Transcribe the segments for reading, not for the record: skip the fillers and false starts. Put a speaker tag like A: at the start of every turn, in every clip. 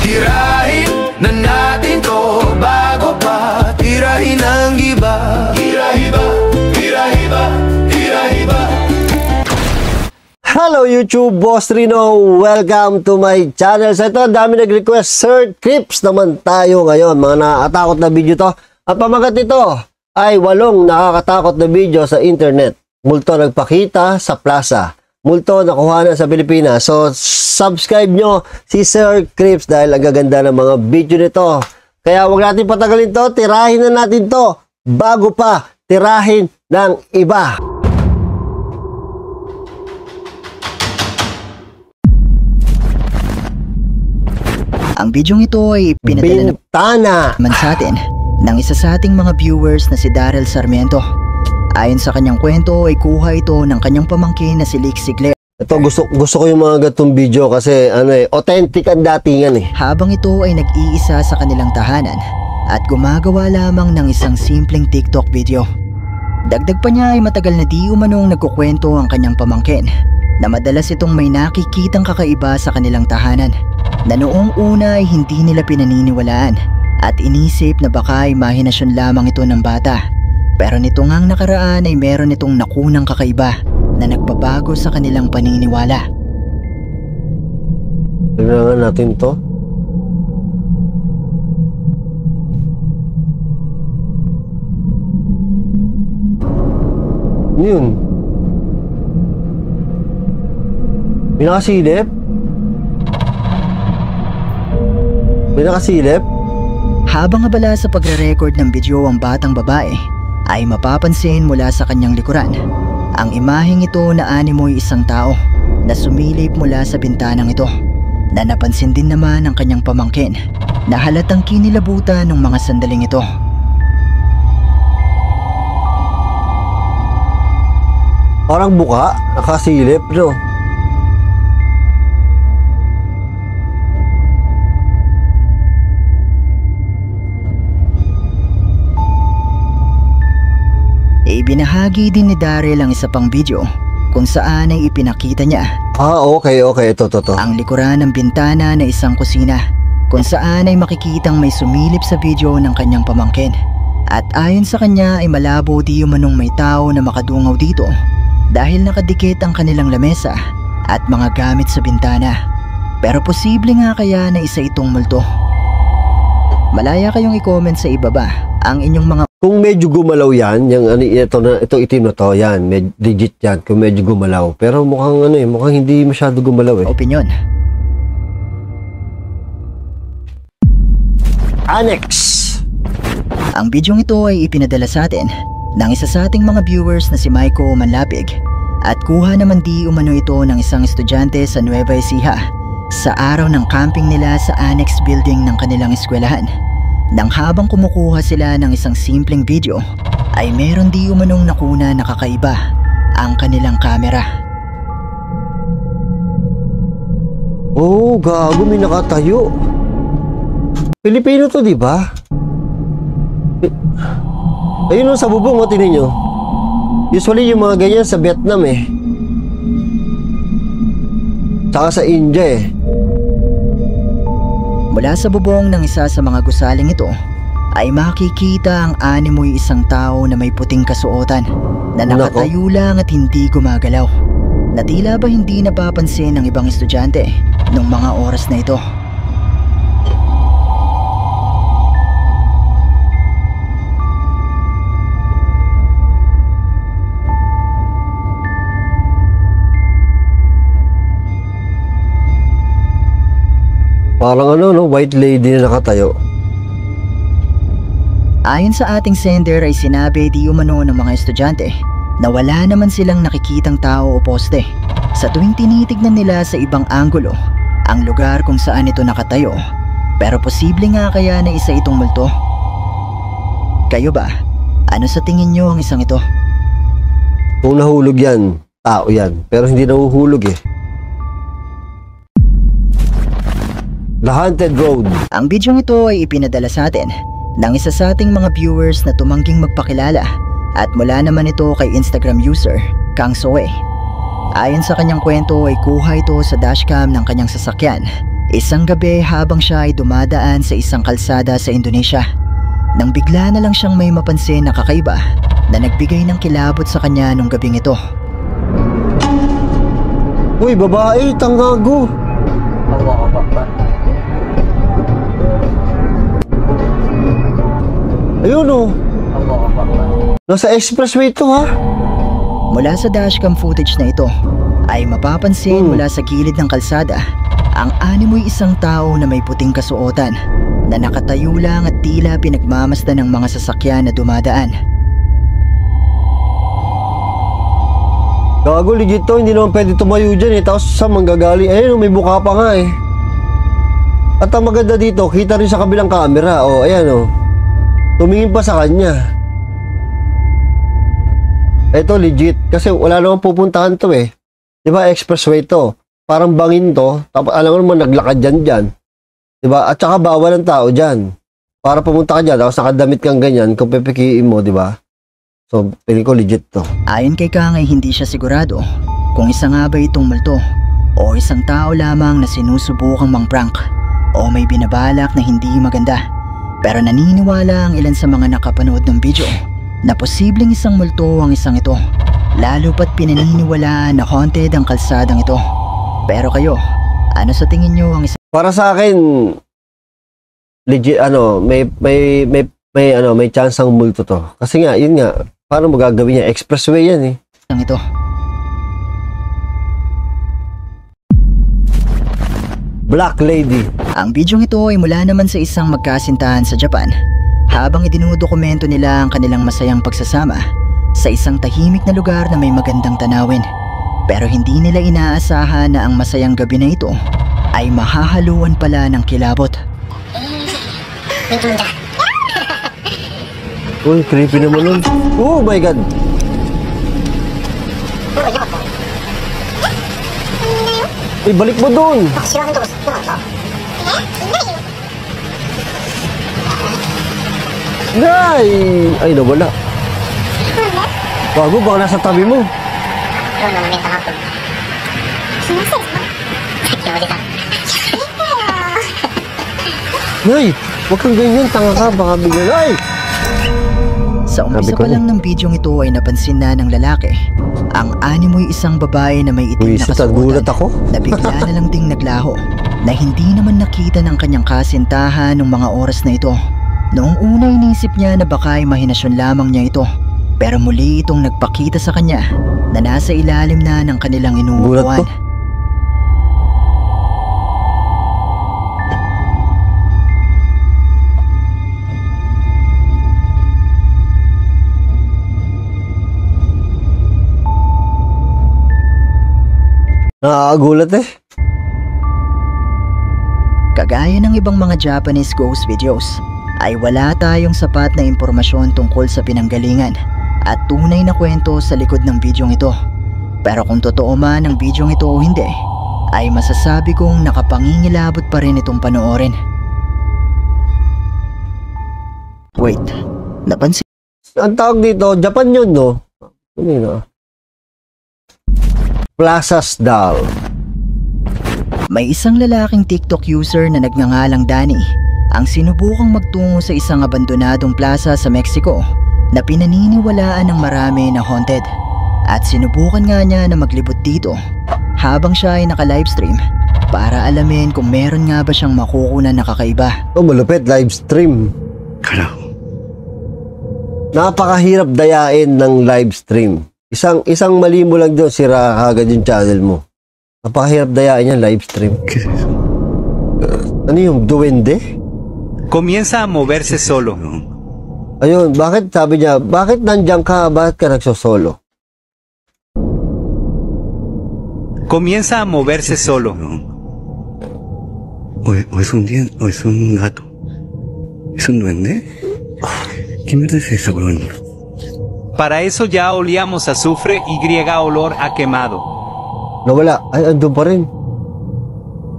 A: Tirahin na natin to bago pa tirahin ang iba. Tira-hiba, tira-hiba, tira-hiba.
B: Hello YouTube, Boss Rino. Welcome to my channel. So ito, dami nag-request. Sir Crips naman tayo ngayon. Mga nakakatakot na video to. Ang pamagat nito ay 8 nakakatakot na video sa internet. Multo nagpakita sa plaza. Multo nakuha na sa Pilipinas. So subscribe nyo si Sir Crips dahil ang gaganda ng mga video nito. Kaya huwag natin patagalin to. Tirahin na natin to bago pa tirahin ng iba.
C: Ang bidyong ito ay pinadala naman sa atin ng isa sa ating mga viewers na si Daryl Sarmiento. Ayon sa kanyang kwento ay kuha ito ng kanyang pamangkin na si Lixie Claire.
B: Ito gusto ko yung mga gatong video kasi authentic ang datingan eh.
C: Habang ito ay nag-iisa sa kanilang tahanan at gumagawa lamang ng isang simpleng TikTok video. Dagdag pa niya ay matagal na di umanong nagkukwento ang kanyang pamangkin na madalas itong may nakikitang kakaiba sa kanilang tahanan na noong una ay hindi nila pinaniniwalaan at inisip na baka ay imahinasyon lamang ito ng bata. Pero nito ngang nakaraan ay meron itong nakunang kakaiba na nagbabago sa kanilang paniniwala.
B: Tignan natin to. Yun. Pinakasilip? Pinakasilip?
C: Habang abala sa pagre-record ng video ang batang babae, ay mapapansin mula sa kanyang likuran ang imaheng ito na animoy isang tao na sumilip mula sa bintanang ito, na napansin din naman ng kanyang pamangkin na halatang kinilabutan ng mga sandaling ito.
B: Parang buka, nakasilip, no?
C: Ibinahagi din ni Daryl ang isa pang video kung saan ay ipinakita niya
B: okay, ito.
C: ang likuran ng bintana na isang kusina kung saan ay makikitang may sumilip sa video ng kanyang pamangkin. At ayon sa kanya ay malabo di umanong may tao na makadungaw dito dahil nakadikit ang kanilang lamesa at mga gamit sa bintana. Pero posible nga kaya na isa itong multo? Malaya kayong i-comment sa ibaba ang inyong mga...
B: Kung medyo gumalaw yan, ito itim na to, yan, legit yan, kung medyo gumalaw. Pero mukhang mukhang hindi masyado gumalaw eh.
C: Opinion.
B: Annex.
C: Ang bidyong ito ay ipinadala sa atin ng isa sa ating mga viewers na si Maiko Manlapig at kuha naman di umano ito ng isang estudyante sa Nueva Ecija sa araw ng camping nila sa annex building ng kanilang eskwelahan. Nang habang kumukuha sila ng isang simpleng video ay meron di umanong nakuna na kakaiba ang kanilang kamera.
B: Oh, gago, may nakatayo. Pilipino to, di ba? Ayun sa bubong, tingnan nyo. Usually yung mga ganyan sa Vietnam eh. Saka sa India eh.
C: Mula sa bubong ng isa sa mga gusaling ito ay makikita ang animoy isang tao na may puting kasuotan na nakatayo lang at hindi gumagalaw, na tila ba hindi napapansin ng ibang estudyante noong mga oras na ito.
B: Parang white lady na nakatayo.
C: Ayon sa ating sender ay sinabi di umano ng mga estudyante na wala naman silang nakikitang tao o poste sa tuwing tinitignan nila sa ibang anggulo ang lugar kung saan ito nakatayo. Pero posible nga kaya na isa itong multo? Kayo ba? Ano sa tingin nyo ang isang ito?
B: Kung nahulog yan, tao yan. Pero hindi nahuhulog eh. The Haunted Road.
C: Ang bidyong ito ay ipinadala sa atin ng isa sa ating mga viewers na tumangging magpakilala at mula naman ito kay Instagram user Kang Soe. Ayon sa kanyang kwento ay kuha ito sa dashcam ng kanyang sasakyan Isang gabi habang siya ay dumadaan sa isang kalsada sa Indonesia, nang bigla na lang siyang may mapansin na kakaiba na nagbigay ng kilabot sa kanya nung gabing ito.
B: Uy, babae, tanggago. Ayun oh. Nasa expressway to ha.
C: Mula sa dashcam footage na ito ay mapapansin mula sa gilid ng kalsada ang animoy isang tao na may puting kasuotan na nakatayo lang at tila pinagmamasdan ng mga sasakyan na dumadaan.
B: Gago, legit to. Hindi naman pwede tumayo dyan eh. Tapos sa manggagaling. Ayun, may buka pa nga eh. At ang maganda dito, kita rin sa kabilang camera. O, ayan o. Tumingin pa sa kanya. Ito legit. Kasi wala naman pupuntahan to eh. Diba, expressway to. Parang bangin to. Tapos alam mo naman, naglakad dyan. Diba? At saka bawal ang tao dyan. Para pumunta ka dyan, tapos nakadamit kang ganyan, kung pipikiin mo, diba? So, piling ko legit to.
C: Ayon kay Kang ay hindi siya sigurado kung isa nga ba itong multo o isang tao lamang na sinusubukang mang-prank o may binabalak na hindi maganda. Pero naniniwala ang ilan sa mga nakapanood ng video na posibleng isang multo ang isang ito, lalo pat pinaniniwalaan na haunted ang kalsadang ito. Pero kayo, ano sa tingin nyo ang isang...
B: Para sa akin, legit, may chance ang multo to. Kasi nga, yun nga, paano mo gagawin niya? Expressway yan eh.
C: Ito.
B: Black Lady.
C: Ang bidyong ito ay mula naman sa isang magkasintahan sa Japan habang idinudokumento nila ang kanilang masayang pagsasama sa isang tahimik na lugar na may magandang tanawin. Pero hindi nila inaasahan na ang masayang gabi na ito ay mahahaluan pala ng kilabot.
B: Uy, creepy naman nun. Oh my God. Uy, balik mo dun. Nay! Ay, nawala. Bago, baka nasa tabi mo. Nay! Huwag kang ganyan, tanga ka, baka bigyan. Ay!
C: Sa umpisa pa lang ng bidyong ito ay napansin na ng lalaki ang animoy isang babae na may itim na kasuotan na bigla na lang ding naglaho na hindi naman nakita ng kanyang kasintahan ng mga oras na ito. Noong una inisip niya na baka ay mahinasyon lamang niya ito, pero muli itong nagpakita sa kanya na nasa ilalim na ng kanilang inuupuan.
B: Nakakagulat eh.
C: Kagaya ng ibang mga Japanese ghost videos, ay wala tayong sapat na impormasyon tungkol sa pinanggalingan at tunay na kwento sa likod ng bidyong ito. Pero kung totoo man ang bidyong ito o hindi, ay masasabi kong nakapangingilabot pa rin itong panoorin. Wait, napansin?
B: Ang tawag dito, Japan yun, no? Ano yun, Plaza's Doll.
C: May isang lalaking TikTok user na nagngangalang Danny ang sinubukang magtungo sa isang abandonadong plaza sa Mexico na pinaniniwalaan ng marami na haunted. At sinubukan nga niya na maglibot dito habang siya ay naka-livestream para alamin kung meron nga ba siyang makukunan na kakaiba.
B: Oh, malupit, livestream. Napakahirap dayain ng livestream. Isang mali mo lang doon, sira agad yung channel mo. Napakahirap dayain yan, livestream. Ano yung duwende?
D: Comienza a moverse solo.
B: Ayun, bakit sabi niya, bakit nandiyan ka, bakit ka nagsosolo?
D: Comienza a moverse solo.
E: O es un gato. ¿Es un duende? ¿Qué mierda es eso, weón?
D: Para eso ya olíamos azufre y olor a quemado.
B: Nawala. Ay, andun pa rin.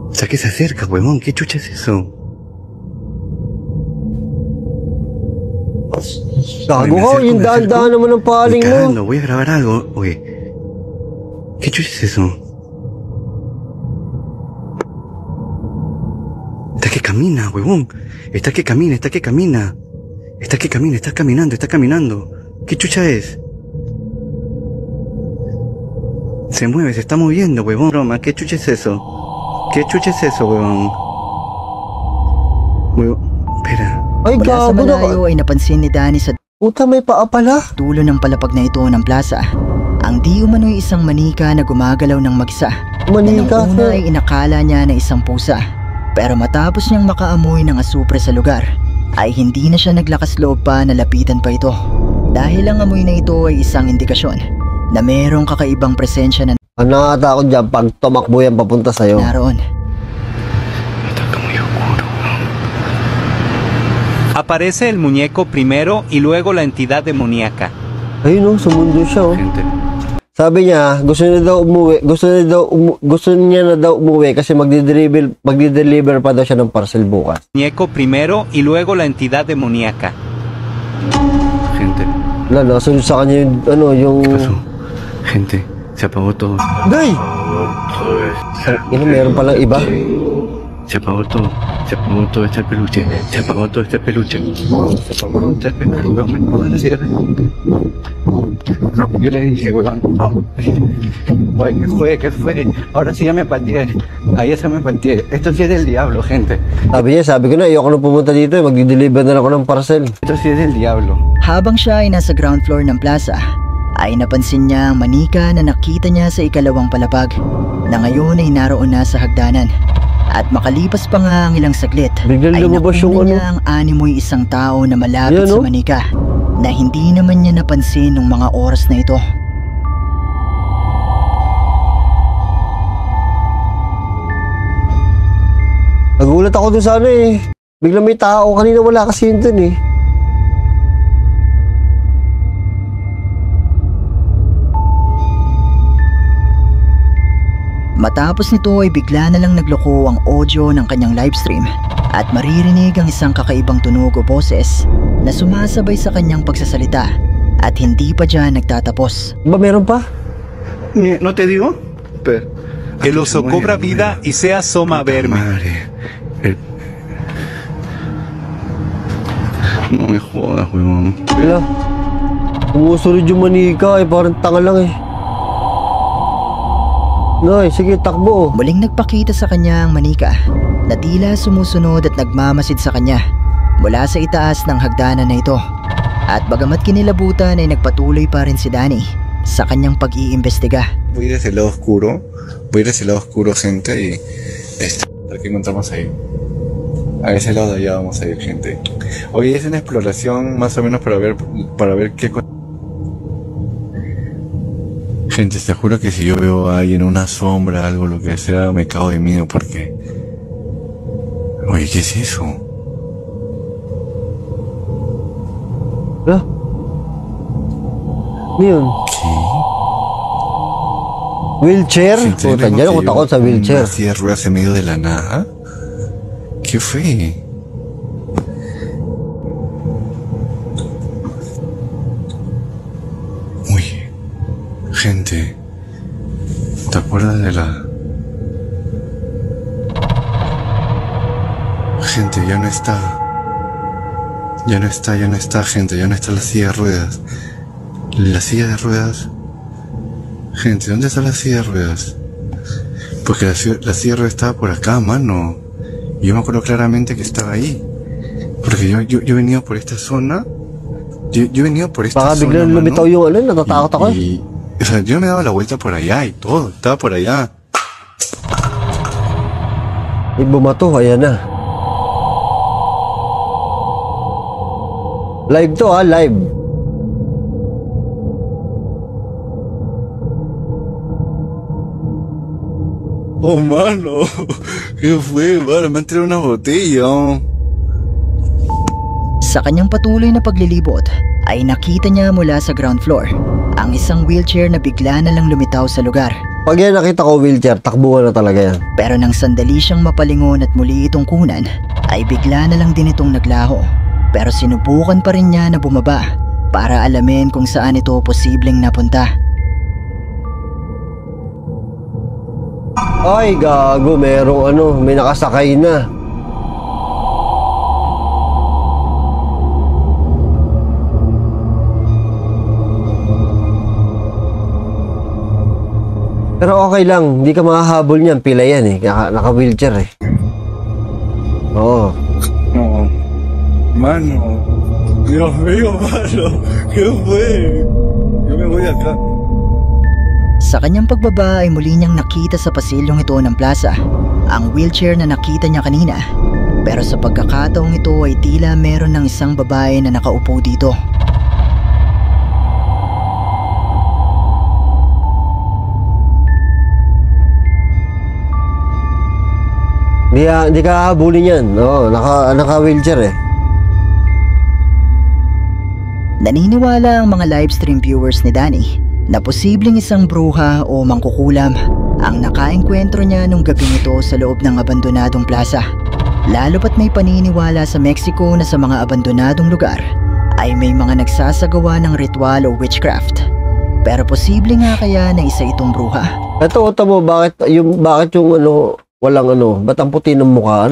E: O sea, que se acerca, weón. ¿Qué chucha es eso?
B: Gago ko, yung daan-daan naman ng paling mo.
E: Voy a grabar algo. Oye, ¿qué chucha es eso? Está que camina, huevón. Está que camina, está que camina. Está que camina, está caminando, está caminando. ¿Qué chucha es? Se mueve, se está moviendo, huevón. Broma, ¿qué chucha es eso? ¿Qué chucha es eso, huevón? Huevón, espera.
B: Ay,
C: Mula sa
B: gago na.
C: malayo ay napansin ni Danny sa
B: Puta, may paa pala.
C: dulo ng palapag na ito ng plaza ang di umano'y isang manika na gumagalaw ng mag-isa.
B: Manika,
C: Na nung una
B: sir.
C: ay inakala niya na isang pusa. Pero matapos niyang makaamoy ng asupre sa lugar, ay hindi na siya naglakas loob pa na lapitan pa ito. Dahil ang amoy na ito ay isang indikasyon na mayroong kakaibang presensya na
B: Ang nakakatakot dyan pag tumakbo yan papunta sa'yo.
C: naroon.
E: Está muy oscuro.
D: Aparece el muñeco primero y luego la entidad demoníaca.
B: Ayun, sumundo siya, oh.
E: Gente.
B: Sabi niya, gusto niya na daw umuwi kasi magdi-deliver pa daw siya ng parcel bukas.
D: Muñeco primero y luego la entidad demoníaca.
E: Gente.
B: Wala, nakasunod sa kanya yung,
E: ¿Qué pasó? Gente, se apagó todo.
B: Day! Meron palang iba.
E: Se apagó todo. Se apagó todo este peluche. Se apagó todo este peluche. Se apagó todo este peluche. Yo le dije, weón, no. Oye, ¿qué fue? Ahora sí ya me pateé. Ahí ya me pateé. Esto sí es del diablo, gente.
B: Sabi ko na, ayoko na pumunta dito, magdi-deliver na lang ako ng parcel.
E: Esto sí es del diablo.
C: Habang siya ay nasa ground floor ng plaza, ay napansin niya ang manika na nakita niya sa ikalawang palapag na ngayon ay naroon na sa hagdanan. At makalipas pa nga ang ilang saglit,
B: Biglang
C: ay
B: lumabas yung
C: nakuna niya ang animoy isang tao na malapit
B: Yan,
C: sa
B: oh.
C: manika na hindi naman niya napansin nung mga oras na ito.
B: Nagulat ako dun sa biglang may tao, kanina wala kasi yun dun
C: Matapos nito ay bigla na lang nagloko ang audio ng kanyang livestream at maririnig ang isang kakaibang tunog o boses na sumasabay sa kanyang pagsasalita at hindi pa dyan nagtatapos.
B: Ba, meron pa?
E: ¿No te digo? Pero...
D: El oso cobra vida y se asoma a verme.
E: Madre. No me jodas, huevón.
B: Wala. Umusunod yung manika, parang tanga lang Noy, sige, takbo.
C: Muling nagpakita sa kanya ang manika na tila sumusunod at nagmamasid sa kanya mula sa itaas ng hagdanan na ito. At bagamat kinilabutan ay nagpatuloy pa rin si Danny sa kanyang pag-iimbestiga.
F: Voy a ir hacia el lado oscuro, gente, y a ver qué encontramos ahí. A ese lado de allá vamos a ir, gente. Hoy es una exploración más o menos para ver qué cosa. Gente, te juro que si yo veo a alguien, una sombra, algo, lo que sea, me cago de miedo porque... Oye, ¿qué es eso?
B: Wala. Ano yun? Wheelchair?
F: Gente,
B: Puta,
F: ¿vemos
B: dyan ako
F: que
B: takot sa
F: veo
B: wheelchair.
F: una silla de ruedas en medio de la nada? ¿Qué fue? Oye, gente, ¿te acuerdas de la...? Gente, ya no está. Ya no está, gente, ya no está la silla de ruedas. La silla de ruedas... Gente, ¿dónde está la silla de ruedas? Porque la silla de ruedas estaba por acá, mano. Y yo me acuerdo claramente que estaba ahí. Porque yo he venido por esta zona. Yo he venido por esta
B: Baka
F: zona,
B: biglang
F: mano.
B: lumitaw yung natatakot ako.
F: O sea, yo me daba la vuelta por allá y todo. Estaba por allá.
B: May bumato, ayan na. Live to live.
F: Oh, mano. ¿Qué fue, mano? Me han tirado una botella.
C: Sa kanyang patuloy na paglilibot ay nakita niya mula sa ground floor ang isang wheelchair na bigla na lang lumitaw sa lugar.
B: Pag yan nakita ko wheelchair, takbuhan na talaga yan.
C: Pero nang sandali siyang mapalingon at muli itong kunan, ay bigla na lang din itong naglaho. Pero sinubukan pa rin niya na bumaba para alamin kung saan ito posibleng napunta.
B: Ay, gago, merong may nakasakay na. Pero okay lang, hindi ka makahabol niyan, pila yan eh, naka-wheelchair eh. Oo.
F: No. Mano. Dios mío, mano. ¿Qué fue? Yo me voy acá.
C: Sa kanyang pagbaba ay muli niyang nakita sa pasilyong ito ng plaza ang wheelchair na nakita niya kanina. Pero sa pagkakataong ito ay tila meron ng isang babae na nakaupo dito.
B: Hindi ka hahabulin yan. Oo, naka-wheelchair eh.
C: Naniniwala ang mga livestream viewers ni Danny na posibleng isang bruha o mangkukulam ang nakaengkwentro niya nung gabing ito sa loob ng abandonadong plaza. Lalo pat may paniniwala sa Mexico na sa mga abandonadong lugar ay may mga nagsasagawa ng ritual o witchcraft. Pero posible nga kaya na isa itong bruha.
B: Ito, mo, bakit yung walang ba't ang puti ng mukha,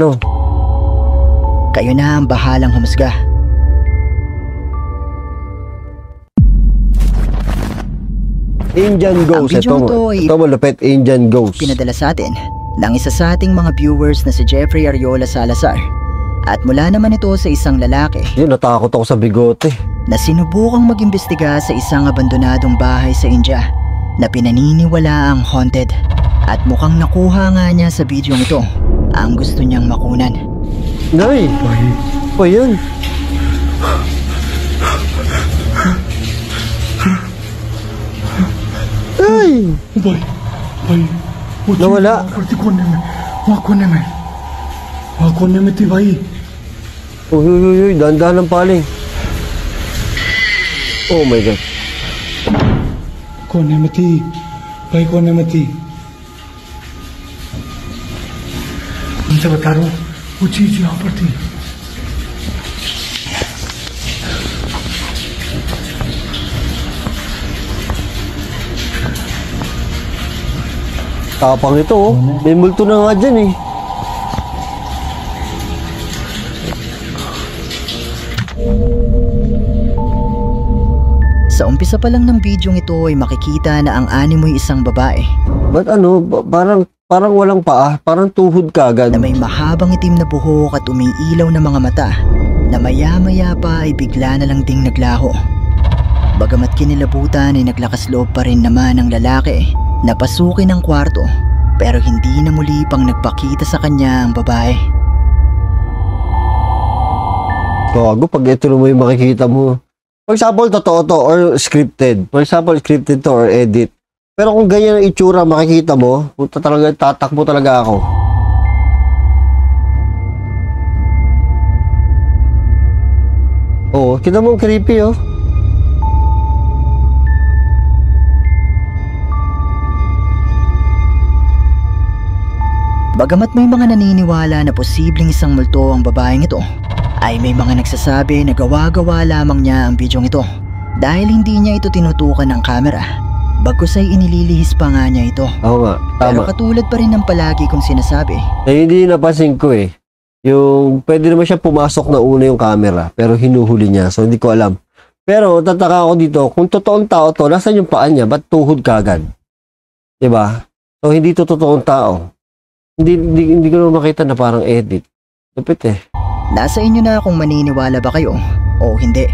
C: Kayo na ang bahalang humusga.
B: Indian Ghost. Ito malupit, Indian Ghost.
C: Pinadala sa atin ng isa sa ating mga viewers na si Jeffrey Ariola Salazar. At mula naman ito sa isang lalaki.
B: Yun, natakot ako sa bigote.
C: Na sinubukang mag-imbestiga sa isang abandonadong bahay sa India na pinaniniwalaang haunted. At mukhang nakuha nga niya sa bidyong ito ang gusto niyang makunan.
B: Nay! Pa yan? Ay! Nawala. Uy, dahan-dahan ng paling. Oh my God.
F: कौन है मती भाई कौन है मती उनसे बता रहा हूँ वो चीज यहाँ पर थी
B: Tapang ito, oh. May multo na nga dyan eh.
C: Sa umpisa pa lang ng bidyong ito ay makikita na ang animoy isang babae.
B: Ba't parang walang paa, parang tuhod ka agad.
C: Na may mahabang itim na buhok at umiilaw na mga mata na maya-maya pa ay bigla na lang ding naglaho. Bagamat kinilabutan ay naglakas loob pa rin naman ang lalaki na pasukin ang kwarto pero hindi na muli pang nagpakita sa kanya ang babae.
B: Gago, pag ito mo yung makikita mo. For example, totoo to or scripted. For example, scripted to or edit. Pero kung ganyan ang itsura makikita mo, puta talaga, tatakbo talaga ako. Oo, kita mo creepy oh.
C: Bagamat may mga naniniwala na posibleng isang multo ang babaeng ito, ay may mga nagsasabi na gawa-gawa lamang niya ang bidyong ito dahil hindi niya ito tinutukan ng kamera. Bagkus ay inililihis pa nga niya ito.
B: Oo nga, tama.
C: Pero katulad pa rin ng palagi kong sinasabi.
B: Hindi napansin ko eh. Yung pwede naman siya pumasok na una yung camera pero hinuhuli niya so hindi ko alam. Pero tataka ako dito kung totoong tao to, nasan yung paa niya? Ba't tuhod kagad? Diba? So hindi to totoong tao. Hindi ko naman makita na parang edit. Lupit eh.
C: Nasa inyo na kung maniniwala ba kayo o hindi.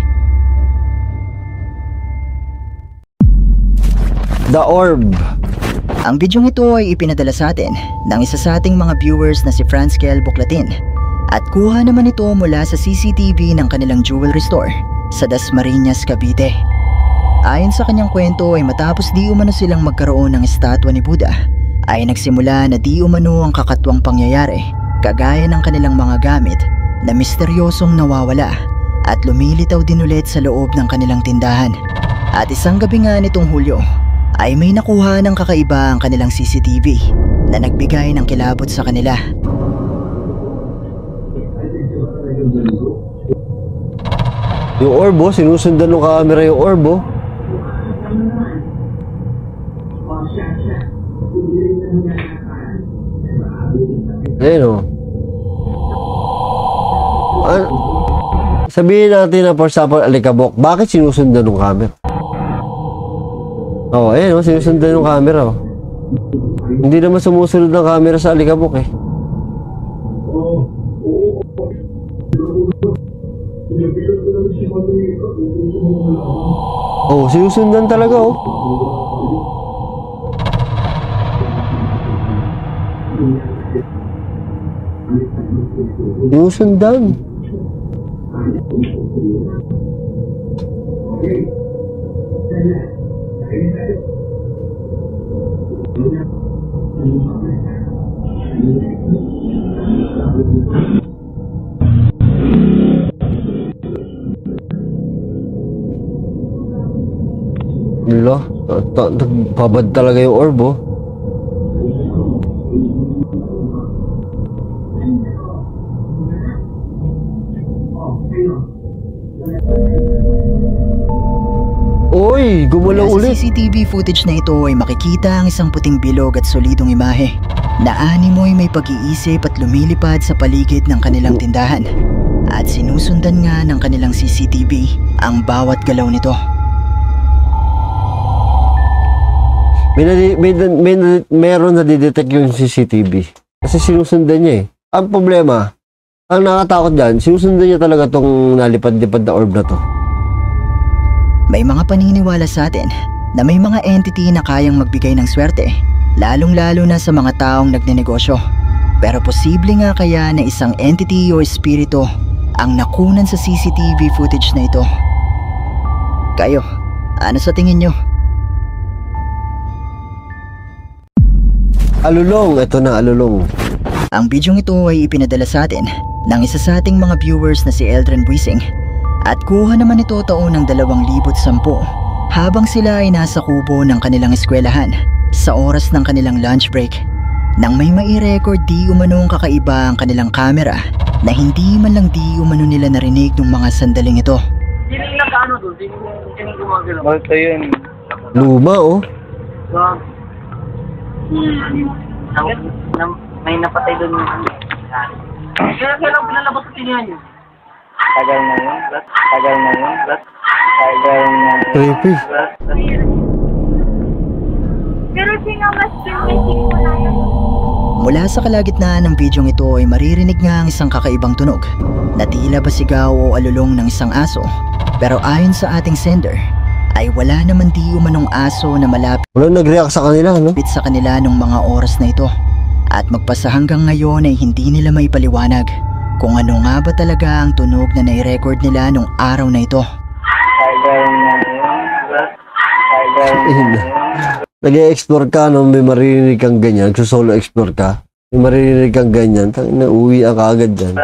B: The Orb.
C: Ang bidyong ito ay ipinadala sa atin ng isa sa ating mga viewers na si Franskel Buklatin at kuha naman ito mula sa CCTV ng kanilang jewelry store sa Dasmariñas, Cavite. Ayon sa kanyang kwento ay matapos di umano silang magkaroon ng estatwa ni Buddha ay nagsimula na di umano ang kakatwang pangyayari kagaya ng kanilang mga gamit na misteryosong nawawala at lumilitaw din ulit sa loob ng kanilang tindahan. At isang gabi nga nitong Hulyo ay may nakuha ng kakaiba ang kanilang CCTV na nagbigay ng kilabot sa kanila.
B: Yung orbo, sinusundan ng camera yung orbo. Ayun o. Sabihin natin na for example, alikabok, bakit sinusundan ng camera? Oo, ayun o, sinusundan ng camera o. Hindi naman sumusunod ng camera sa alikabok eh. Oh, sinusundan talaga oh. Sinusundan. Wala, nagpabad talaga yung orb oh. Oy, gumalaw
C: Mula
B: ulit.
C: sa CCTV footage na ito ay makikita ang isang puting bilog at solidong imahe na animoy may pag-iisip at lumilipad sa paligid ng kanilang tindahan. At sinusundan nga ng kanilang CCTV ang bawat galaw nito.
B: Meron na didetect yung CCTV. Kasi sinusundan niya eh. Ang problema, ang nakatakot dyan, sinusundan niya talaga tong nalipad-lipad na orb na to.
C: May mga paniniwala sa atin na may mga entity na kayang magbigay ng swerte, lalong-lalo na sa mga taong nagnenegosyo. Pero posible nga kaya na isang entity o espiritu ang nakunan sa CCTV footage na ito. Kayo, ano sa tingin nyo?
B: Alulong, ito na alulong.
C: Ang bidyong ito ay ipinadala sa atin ng isa sa ating mga viewers na si Eldren Buising. At kuha naman ito taon ng 2010 habang sila ay nasa kubo ng kanilang eskwelahan sa oras ng kanilang lunch break. Nang may mai-record di umanong kakaiba ang kanilang camera na hindi man lang di umano nila narinig ng mga sandaling ito.
G: Sining nag-ano doon? Sining gumagalaw?
E: Bakit yun?
B: Luma oh.
G: May napatay doon yung ano. Kailan pinalabas sa tinihan niyo?
E: Tagal na yun. Tagal na yun. Tagal na yun.
B: Creepy.
H: Pero sino mas pinag-isip mo na yun?
C: Mula sa kalagitnaan ng bidyong ito ay maririnig nga ang isang kakaibang tunog na tila ba sigaw o alulong ng isang aso. Pero ayon sa ating sender ay wala naman di umanong aso na malapit
B: Wala nag-react sa kanila, no?
C: sa kanila nung mga oras na ito. At magpasa hanggang ngayon ay hindi nila may paliwanag kung ano nga ba talaga ang tunog na nai-record nila nung araw na ito.
E: Tagal na yun. Tagal na yun.
B: Nag-e-explore ka, no? May maririnig kang ganyan. Solo explore ka. May maririnig kang ganyan. Tangina, uwi ang kaagad dyan.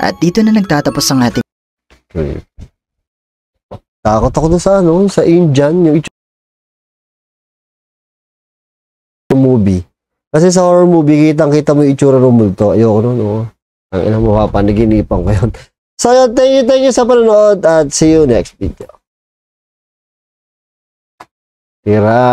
C: At dito na nagtatapos ang ating
B: Okay. Takot ako na sa ano, sa Indian, yung movie. Kasi sa horror movie, kitang-kita mo yung itsura ng multo. Ayoko nun, no? Ang ina mo, papanaginipan ko yun. So, yun, thank you sa panonood at see you next video. Tira.